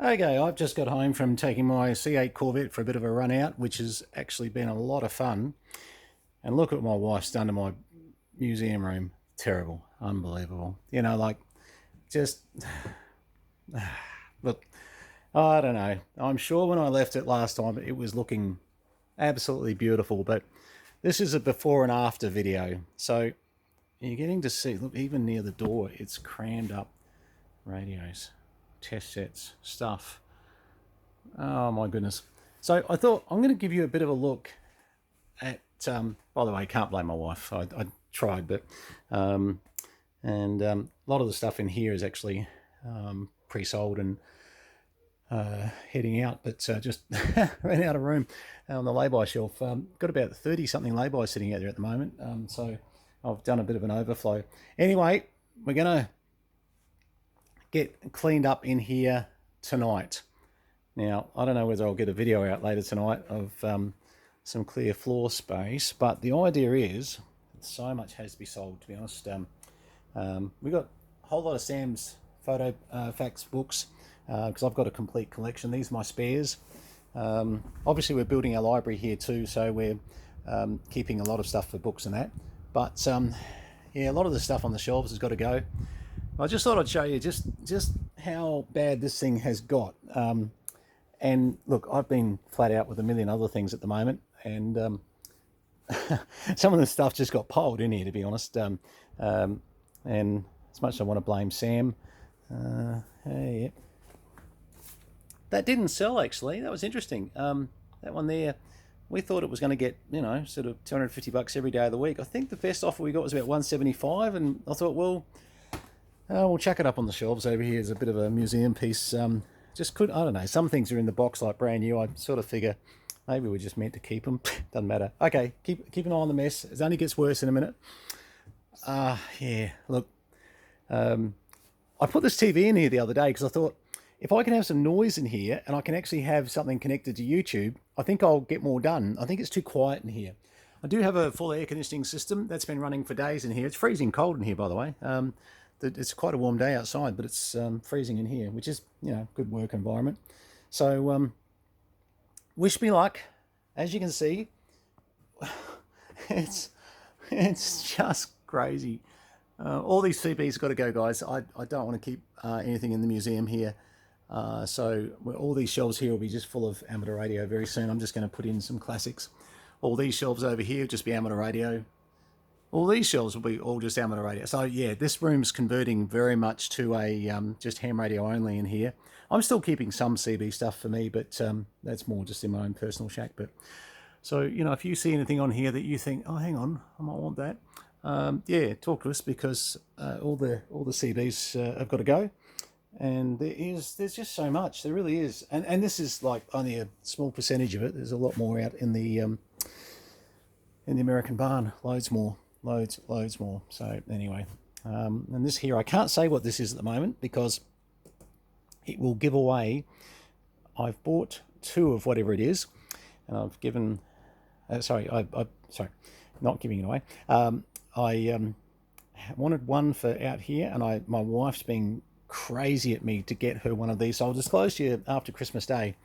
Okay, I've just got home from taking my C8 Corvette for a bit of a run out, which has actually been a lot of fun. And look at what my wife's done to my museum room. Terrible. Unbelievable. Just look, I don't know. I'm sure when I left it last time, it was looking absolutely beautiful, but this is a before and after video. So you're getting to see, look, even near the door, it's crammed up. Radios, test sets, stuff. Oh my goodness. So I thought I'm going to give you a bit of a look at, by the way, can't blame my wife. I tried, but, a lot of the stuff in here is actually pre-sold and heading out, but just ran out of room on the lay-by shelf. Got about 30 something lay-by sitting out there at the moment. So I've done a bit of an overflow. Anyway, we're going to get cleaned up in here tonight. Now, I don't know whether I'll get a video out later tonight of some clear floor space, but the idea is so much has to be sold, to be honest. We've got a whole lot of Sam's photo fax books because I've got a complete collection. These are my spares. Obviously, we're building our library here too, so we're keeping a lot of stuff for books and that. But yeah, a lot of the stuff on the shelves has got to go. I just thought I'd show you just how bad this thing has got. And look, I've been flat out with a million other things at the moment, and some of the stuff just got piled in here, to be honest. And as much as I want to blame Sam, hey, that didn't sell actually. That was interesting. That one there, we thought it was going to get, sort of $250 every day of the week. I think the best offer we got was about 175, and I thought, well, we'll chuck it up on the shelves over here as a bit of a museum piece. I don't know, some things are in the box like brand new. I sort of figure maybe we're just meant to keep them. Doesn't matter. Okay, keep an eye on the mess. It only gets worse in a minute. Yeah, look, I put this TV in here the other day because I thought if I can have some noise in here and I can actually have something connected to YouTube, I think I'll get more done. I think it's too quiet in here. I do have a full air conditioning system that's been running for days in here. It's freezing cold in here, by the way. It's quite a warm day outside, but it's freezing in here, which is, good work environment. So wish me luck. As you can see, it's just crazy. All these CBs got to go, guys. I don't want to keep anything in the museum here. So all these shelves here will be just full of amateur radio very soon. I'm just going to put in some classics. All these shelves over here will just be amateur radio. All these shelves will be all just amateur radio. So yeah, this room's converting very much to a just ham radio only in here. I'm still keeping some CB stuff for me, but that's more just in my own personal shack. But so, if you see anything on here that you think, oh, hang on, I might want that, yeah, talk to us because all the CBs have got to go. And there's just so much. There really is. And this is like only a small percentage of it. There's a lot more out in the American barn. Loads more. Loads more. So anyway, and this here, I can't say what this is at the moment because it will give away. I've bought two of whatever it is, and I've given. Sorry, not giving it away. I wanted one for out here, and my wife's been crazy at me to get her one of these. So I'll disclose to you after Christmas Day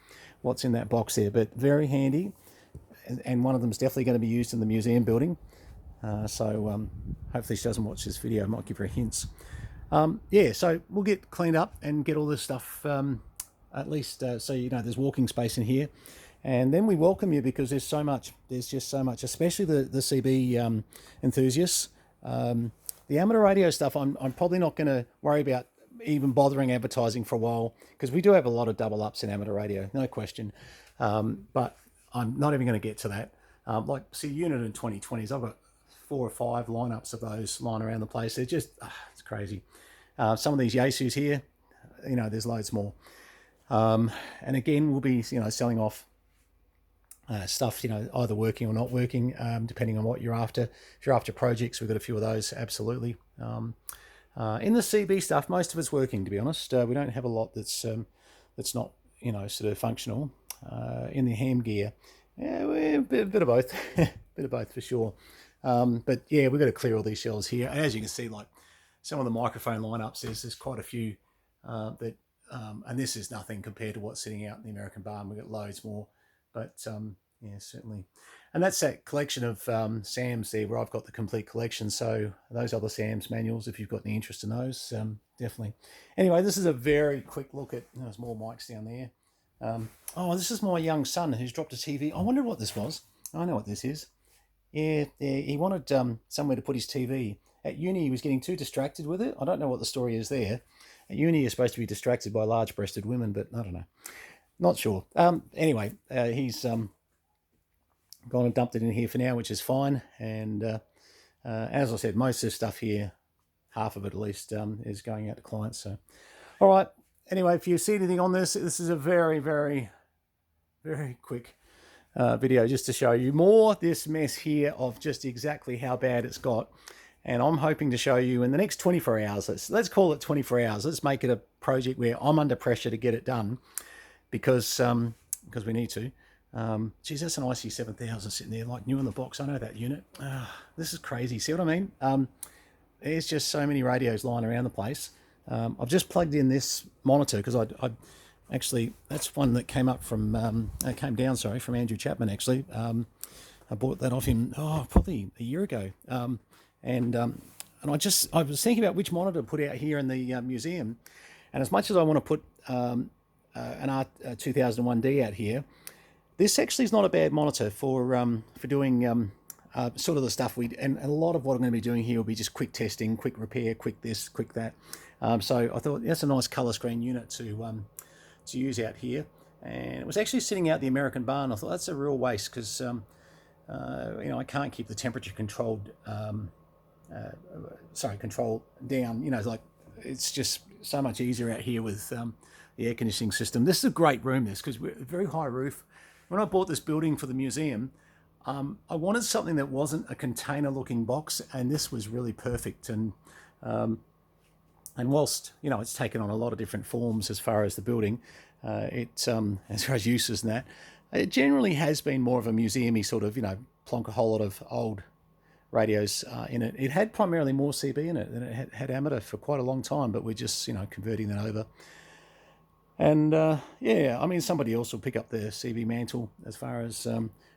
what's in that box there. But very handy, and one of them is definitely going to be used in the museum building. So hopefully she doesn't watch this video. I might give her hints. Yeah, so we'll get cleaned up and get all this stuff at least so there's walking space in here. And then we welcome you because there's so much. There's just so much, especially the CB enthusiasts. The amateur radio stuff, I'm probably not going to worry about even bothering advertising for a while because we do have a lot of double ups in amateur radio, no question. But I'm not even going to get to that. See, Unit in 2020s, I've got 4 or 5 lineups of those lying around the place. They're just, it's crazy. Some of these Yaesus here, there's loads more. And again, we'll be, selling off stuff, either working or not working, depending on what you're after. If you're after projects, we've got a few of those, absolutely. In the CB stuff, most of it's working, to be honest. We don't have a lot that's not, sort of functional. In the ham gear, yeah, we're a bit of both, bit of both for sure. But yeah, we've got to clear all these shelves here. And as you can see, like some of the microphone lineups, there's quite a few that And this is nothing compared to what's sitting out in the American barn. We've got loads more, but yeah, certainly. And that's that collection of SAMs there where I've got the complete collection. So those other SAMs manuals, if you've got any interest in those, definitely. Anyway, this is a very quick look at, there's more mics down there. Oh, this is my young son who's dropped a TV. I wondered what this was. I know what this is. Yeah, he wanted somewhere to put his TV. At uni, he was getting too distracted with it. I don't know what the story is there. At uni, you're supposed to be distracted by large-breasted women, but I don't know. Not sure. Anyway, he's gone and dumped it in here for now, which is fine. And as I said, most of the stuff here, half of it at least, is going out to clients. So, all right. Anyway, if you see anything on this is a very, very, very quick video just to show you more this mess here of just exactly how bad it's got. And I'm hoping to show you in the next 24 hours, let's call it 24 hours. Let's make it a project where I'm under pressure to get it done because we need to. Geez, that's an IC7000 sitting there like new in the box. I know that unit. This is crazy. See what I mean? There's just so many radios lying around the place. I've just plugged in this monitor because I actually, that's one that came up from, came down, sorry, from Andrew Chapman actually. I bought that off him, probably a year ago. And I was thinking about which monitor to put out here in the museum. And as much as I want to put an R2001D out here, this actually is not a bad monitor for doing sort of the stuff and a lot of what I'm going to be doing here will be just quick testing, quick repair, quick this, quick that. So I thought that's a nice color screen unit to use out here. And it was actually sitting out the American barn. I thought that's a real waste because I can't keep the temperature controlled. Control down. It's just so much easier out here with the air conditioning system. This is a great room, because we're a very high roof. When I bought this building for the museum, I wanted something that wasn't a container-looking box, and this was really perfect. And whilst it's taken on a lot of different forms as far as the building, as far as uses and that, it generally has been more of a museum-y sort of plonk a whole lot of old radios in it. It had primarily more CB in it than it had amateur for quite a long time, but we're just converting that over. And yeah, I mean, somebody else will pick up the CB mantle as far as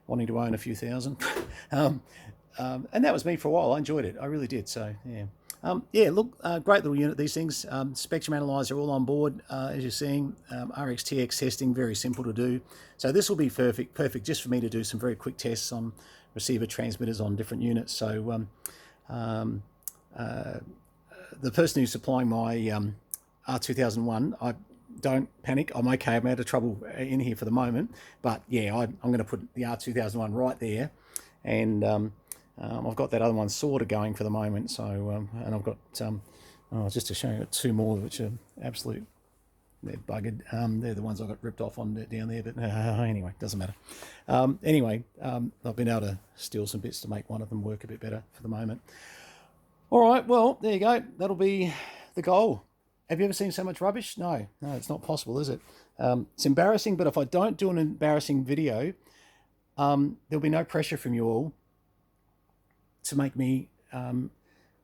wanting to own a few thousand. And that was me for a while. I enjoyed it. I really did. So yeah. Yeah, look, great little unit, these things. Spectrum analyzer all on board, as you're seeing. RxTX testing, very simple to do. So this will be perfect just for me to do some very quick tests on receiver transmitters on different units. So the person who's supplying my R2001, don't panic. I'm okay. I'm out of trouble in here for the moment. But yeah, I'm going to put the R2001 right there. And I've got that other one sort of going for the moment. So, and I've got, just to show you, two more which are absolute, they're buggered. They're the ones I got ripped off on down there. But anyway, doesn't matter. Anyway, I've been able to steal some bits to make one of them work a bit better for the moment. All right, well, there you go. That'll be the goal. Have you ever seen so much rubbish? No, it's not possible, is it? It's embarrassing, but if I don't do an embarrassing video, there'll be no pressure from you all to make me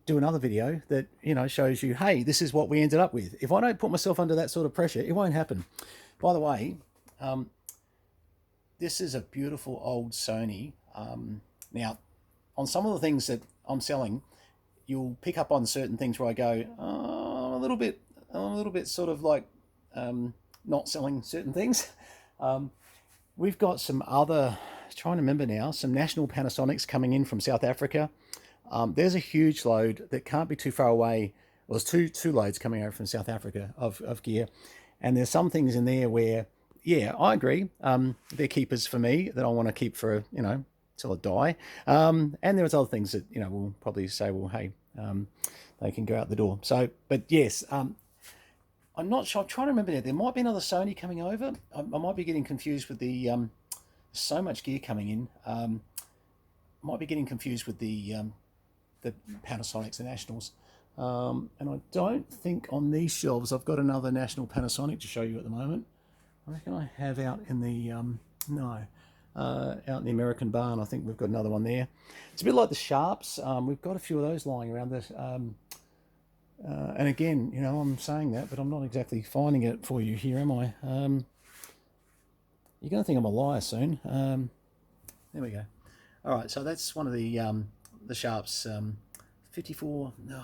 do another video that, shows you, hey, this is what we ended up with. If I don't put myself under that sort of pressure, it won't happen. By the way, this is a beautiful old Sony. Now, on some of the things that I'm selling, you'll pick up on certain things where I go, I'm a little bit sort of like not selling certain things. We've got some other, trying to remember now, some national Panasonics coming in from South Africa. There's a huge load that can't be too far away. Well, there's two loads coming over from South Africa of gear. And there's some things in there where, yeah, I agree. They're keepers for me that I want to keep for, till I die. And there's other things that, we'll probably say, well, hey, they can go out the door. So, but yes, I'm not sure. I'm trying to remember there might be another Sony coming over. I might be getting confused with the, so much gear coming in. Might be getting confused with the Panasonics, the Nationals. And I don't think on these shelves I've got another National Panasonic to show you at the moment. I reckon I have out in the, out in the American barn. I think we've got another one there. It's a bit like the Sharps. We've got a few of those lying around. And again, you know, I'm saying that, but I'm not exactly finding it for you here, am I? You're going to think I'm a liar soon. There we go. All right, so that's one of the Sharps 54, no,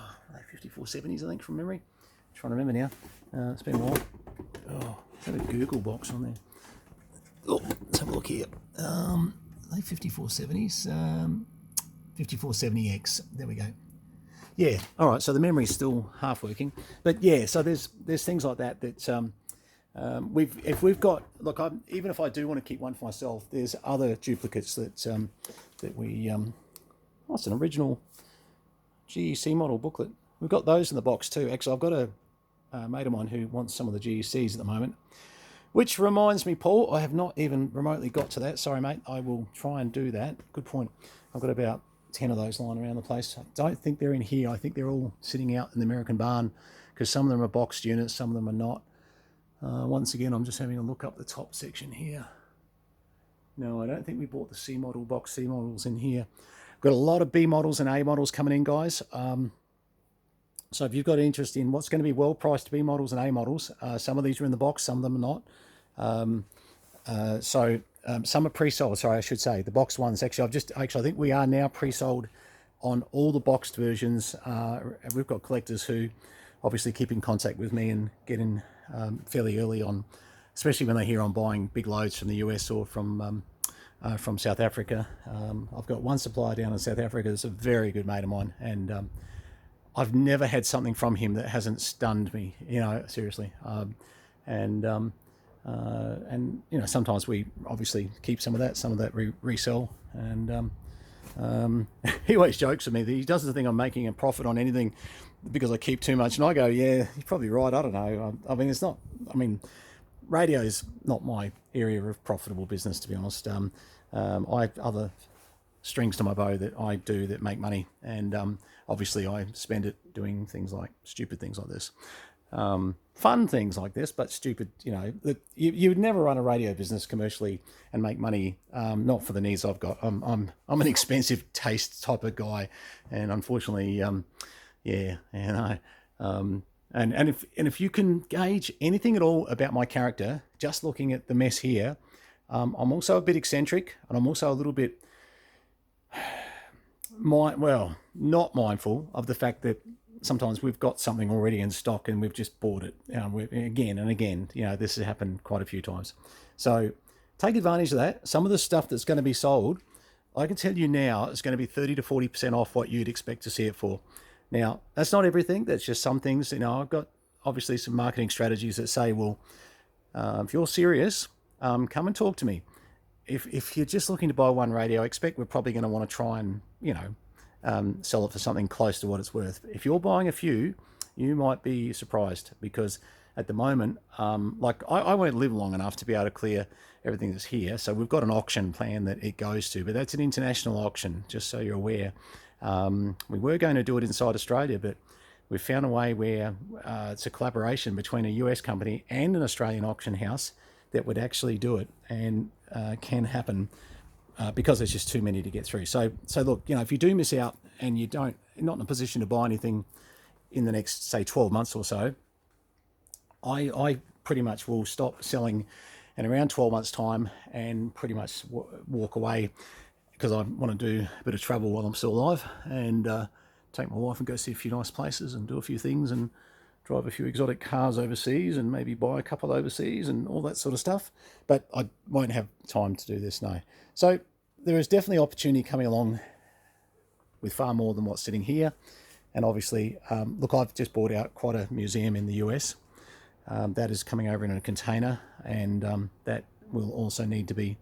5470s, I think, from memory. I'm trying to remember now. It's been a while. Oh, is that a Google box on there? Oh, let's have a look here. They 5470s, 5470X. There we go. Yeah. All right. So the memory's still half working, but yeah. So there's things like that if we've got, look, even if I do want to keep one for myself, there's other duplicates that we oh, it's an original GEC model booklet. We've got those in the box too. Actually, I've got a mate of mine who wants some of the GECs at the moment. Which reminds me, Paul, I have not even remotely got to that. Sorry, mate. I will try and do that. Good point. I've got about 10 of those lying around the place. I don't think they're in here. I think they're all sitting out in the American barn because some of them are boxed units, some of them are not. Once again, I'm just having a look up the top section here. No, I don't think we bought the C model, box C models in here. Got a lot of B models and A models coming in, guys. So if you've got interest in what's going to be well-priced B models and A models, some of these are in the box, some of them are not. Some are pre-sold. Sorry, I should say the box ones. Actually, I think we are now pre-sold on all the boxed versions. We've got collectors who obviously keep in contact with me and get in fairly early on, especially when they hear I'm buying big loads from the US or from South Africa. I've got one supplier down in South Africa that's a very good mate of mine, and I've never had something from him that hasn't stunned me, you know, seriously. And you know, sometimes we obviously keep some of that resell. And he always jokes with me that he doesn't think I'm making a profit on anything because I keep too much. And I go, yeah, you're probably right. I don't know. I mean, it's not. I mean, radio is not my area of profitable business, to be honest. I have other strings to my bow that I do that make money, and obviously I spend it doing things like stupid things like this, fun things like this, but stupid. You know, that you would never run a radio business commercially and make money. Not for the needs I've got. I'm an expensive taste type of guy, and unfortunately, yeah, and and if you can gauge anything at all about my character, just looking at the mess here, I'm also a bit eccentric, and I'm also a little bit not mindful of the fact that sometimes we've got something already in stock and we've just bought it again and again. You know, this has happened quite a few times. So take advantage of that. Some of the stuff that's going to be sold, I can tell you now, is going to be 30 to 40% off what you'd expect to see it for. Now, that's not everything. That's just some things. You know, I've got obviously some marketing strategies that say, well, if you're serious, come and talk to me. If you're just looking to buy one radio, I expect we're probably going to want to try and, you know, sell it for something close to what it's worth. If you're buying a few, you might be surprised, because at the moment, like I won't live long enough to be able to clear everything that's here. So we've got an auction plan that it goes to, but that's an international auction, just so you're aware. We were going to do it inside Australia, but we've found a way where it's a collaboration between a US company and an Australian auction house that would actually do it, and can happen because there's just too many to get through. So look, you know, if you do miss out and you're not in a position to buy anything in the next, say, 12 months or so, I pretty much will stop selling in around 12 months' time and pretty much walk away, because I want to do a bit of travel while I'm still alive, and take my wife and go see a few nice places and do a few things and drive a few exotic cars overseas and maybe buy a couple overseas and all that sort of stuff. But I won't have time to do this now. So there is definitely opportunity coming along with far more than what's sitting here. And obviously, look, I've just bought out quite a museum in the US. That is coming over in a container, and that will also need to be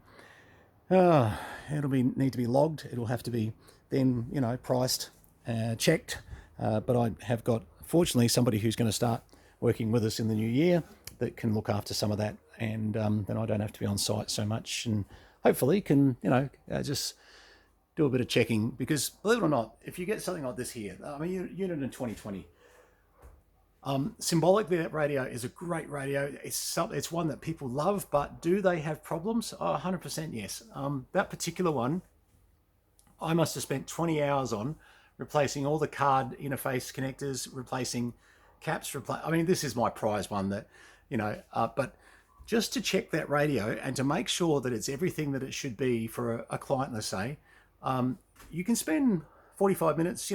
need to be logged. It'll have to be then, you know, priced, checked. But I have got, fortunately, somebody who's going to start working with us in the new year that can look after some of that, and then I don't have to be on site so much, and hopefully can, you know, just do a bit of checking. Because believe it or not, if you get something like this here, I mean, unit in 2020. Symbolically, that radio is a great radio. It's one that people love, but do they have problems? Oh, 100% yes. That particular one, I must have spent 20 hours on replacing all the card interface connectors, replacing caps. I mean, this is my prize one that, but just to check that radio and to make sure that it's everything that it should be for a client, let's say, you can spend 45 minutes,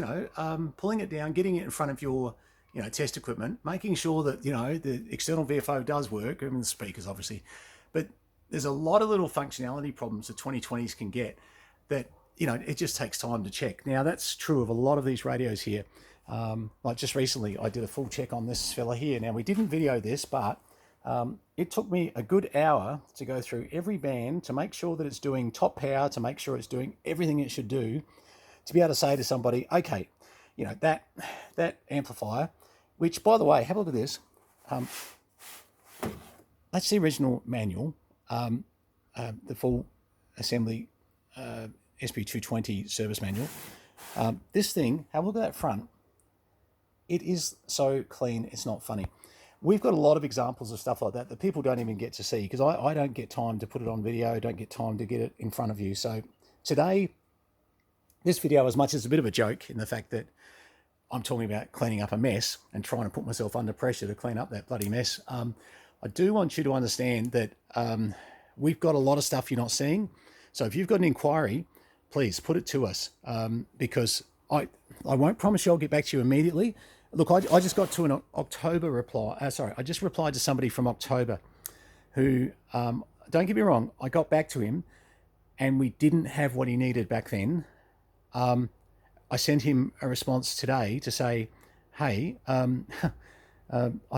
pulling it down, getting it in front of your, test equipment, making sure that, the external VFO does work, I mean, the speakers obviously, but there's a lot of little functionality problems the 2020s can get that, it just takes time to check. Now, that's true of a lot of these radios here. Like just recently, I did a full check on this fella here. Now, we didn't video this, but it took me a good hour to go through every band to make sure that it's doing top power, to make sure it's doing everything it should do, to be able to say to somebody, okay, that amplifier, which, by the way, have a look at this. That's the original manual, the full assembly SP220 service manual. This thing, have a look at that front. It is so clean, it's not funny. We've got a lot of examples of stuff like that that people don't even get to see, because I don't get time to put it on video, don't get time to get it in front of you. So today, this video, as much as a bit of a joke in the fact that I'm talking about cleaning up a mess and trying to put myself under pressure to clean up that bloody mess, I do want you to understand that we've got a lot of stuff you're not seeing. So if you've got an inquiry, please put it to us, because I won't promise you I'll get back to you immediately. Look, I just got to an October reply. I just replied to somebody from October who, don't get me wrong, I got back to him and we didn't have what he needed back then. I sent him a response today to say, hey, I'm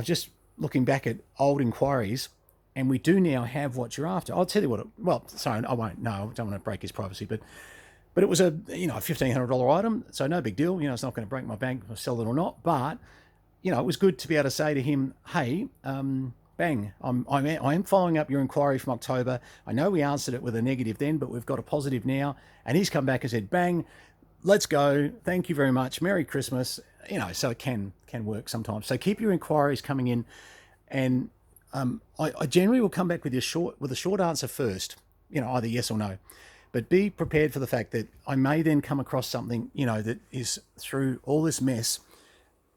just looking back at old inquiries and we do now have what you're after. I'll tell you what, sorry, I won't, no, I don't want to break his privacy, but it was a $1,500 item, so no big deal. It's not going to break my bank if I sell it or not. But it was good to be able to say to him, "Hey, bang! I am following up your inquiry from October. I know we answered it with a negative then, but we've got a positive now." And he's come back and said, "Bang, let's go. Thank you very much. Merry Christmas." So it can work sometimes. So keep your inquiries coming in, and I generally will come back with a short answer first. Either yes or no. But be prepared for the fact that I may then come across something, that is through all this mess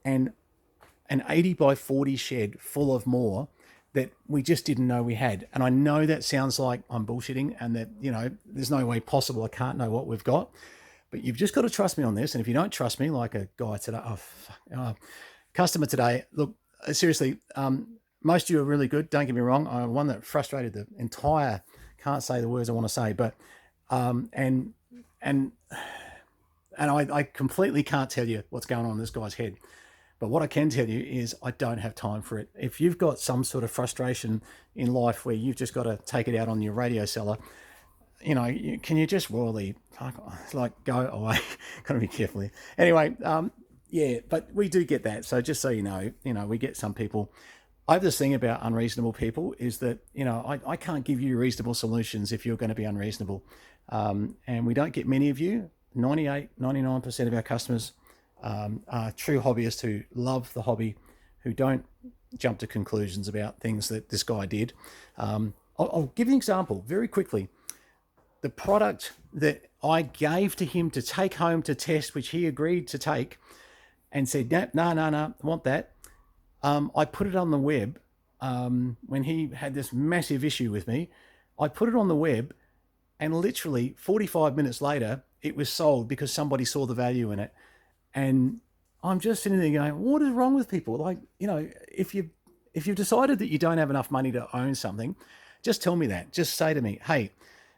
and an 80 by 40 shed full of more that we just didn't know we had. And I know that sounds like I'm bullshitting and that, there's no way possible I can't know what we've got. But you've just got to trust me on this. And if you don't trust me, like a guy today, customer today, look, seriously, most of you are really good. Don't get me wrong. I'm one that frustrated the entire, can't say the words I want to say, but and I completely can't tell you what's going on in this guy's head. But what I can tell you is I don't have time for it. If you've got some sort of frustration in life where you've just got to take it out on your radio seller, can you just really go away? Got to be careful here. Anyway, yeah, but we do get that. So just so you know, we get some people. I have this thing about unreasonable people is that, I can't give you reasonable solutions if you're going to be unreasonable. And we don't get many of you. 99% of our customers are true hobbyists who love the hobby, who don't jump to conclusions about things that this guy did. I'll give you an example very quickly. The product that I gave to him to take home to test, which he agreed to take and said, no, I want that. I put it on the web when he had this massive issue with me. I put it on the web and literally 45 minutes later, it was sold because somebody saw the value in it. And I'm just sitting there going, what is wrong with people? If you've decided that you don't have enough money to own something, just tell me that. Just say to me, hey,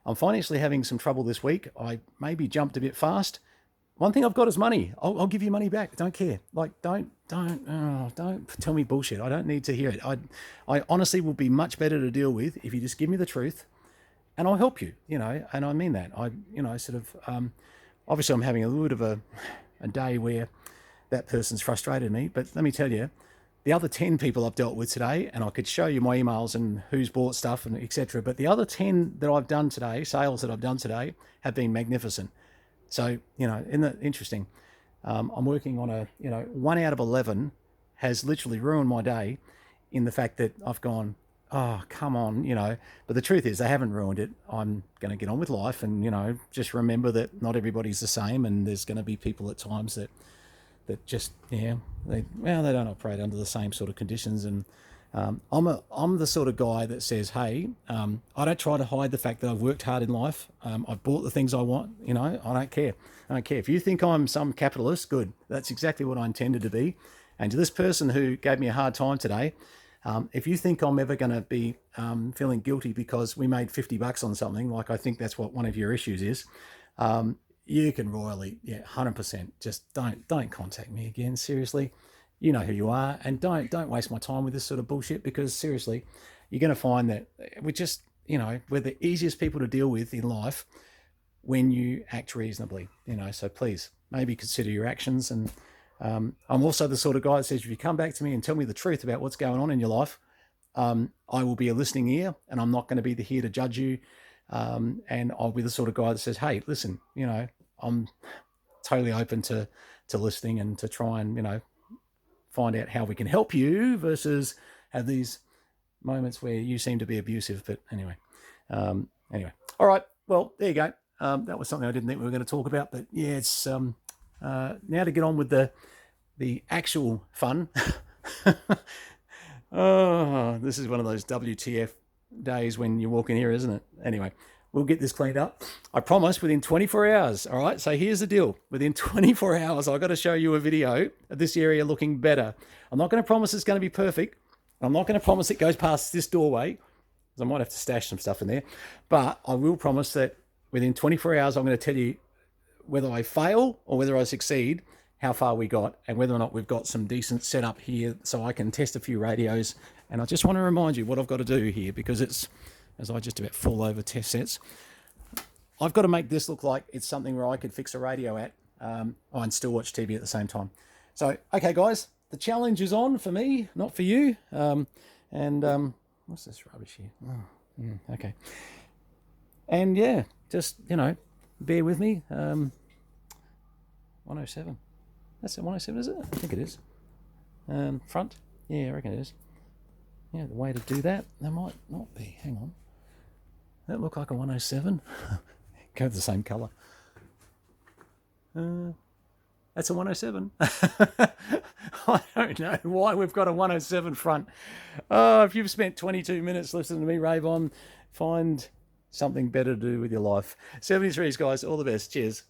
I'm financially having some trouble this week. I maybe jumped a bit fast. One thing I've got is money. I'll give you money back. Don't care. Don't tell me bullshit. I don't need to hear it. I honestly will be much better to deal with if you just give me the truth, and I'll help you. And I mean that. Obviously I'm having a little bit of a day where that person's frustrated me, but let me tell you, the other 10 people I've dealt with today, and I could show you my emails and who's bought stuff and etc. But the other 10 that I've done today, sales that I've done today, have been magnificent. So, interesting. I'm working on 1 out of 11 has literally ruined my day in the fact that I've gone, oh, come on, But the truth is, they haven't ruined it. I'm going to get on with life, and just remember that not everybody's the same, and there's going to be people at times that just they don't operate under the same sort of conditions. And I'm the sort of guy that says, hey, I don't try to hide the fact that I've worked hard in life. I've bought the things I want. I don't care. I don't care if you think I'm some capitalist. Good, that's exactly what I intended to be. And to this person who gave me a hard time today, if you think I'm ever going to be feeling guilty because we made $50 on something, like I think that's what one of your issues is, you can royally, 100%. Just don't contact me again. Seriously, you know who you are, and don't waste my time with this sort of bullshit, because seriously, you're going to find that we're just, we're the easiest people to deal with in life when you act reasonably. So please, maybe consider your actions. And I'm also the sort of guy that says, if you come back to me and tell me the truth about what's going on in your life, I will be a listening ear, and I'm not going to be here to judge you. And I'll be the sort of guy that says, hey, listen, I'm totally open to listening and to try and, find out how we can help you, versus have these moments where you seem to be abusive. But anyway. All right. Well, there you go. That was something I didn't think we were going to talk about, but yeah, it's now to get on with the actual fun. Oh, this is one of those WTF days when you walk in here, isn't it? Anyway, we'll get this cleaned up. I promise within 24 hours. All right. So here's the deal. Within 24 hours, I've got to show you a video of this area looking better. I'm not going to promise it's going to be perfect. I'm not going to promise it goes past this doorway, because I might have to stash some stuff in there. But I will promise that within 24 hours, I'm going to tell you whether I fail or whether I succeed, how far we got, and whether or not we've got some decent setup here so I can test a few radios. And I just want to remind you what I've got to do here, because it's, as I just about fall over test sets, I've got to make this look like it's something where I could fix a radio at and still watch TV at the same time. So, okay, guys, the challenge is on for me, not for you. What's this rubbish here? Oh, okay. And yeah, just, bear with me. 107. That's it, 107, is it? I think it is. Front? Yeah, I reckon it is. Yeah, the way to do that might not be. Hang on. That look like a 107? Go with the same colour. That's a 107. I don't know why we've got a 107 front. Oh, if you've spent 22 minutes listening to me rave on, find something better to do with your life. 73s, guys, all the best. Cheers.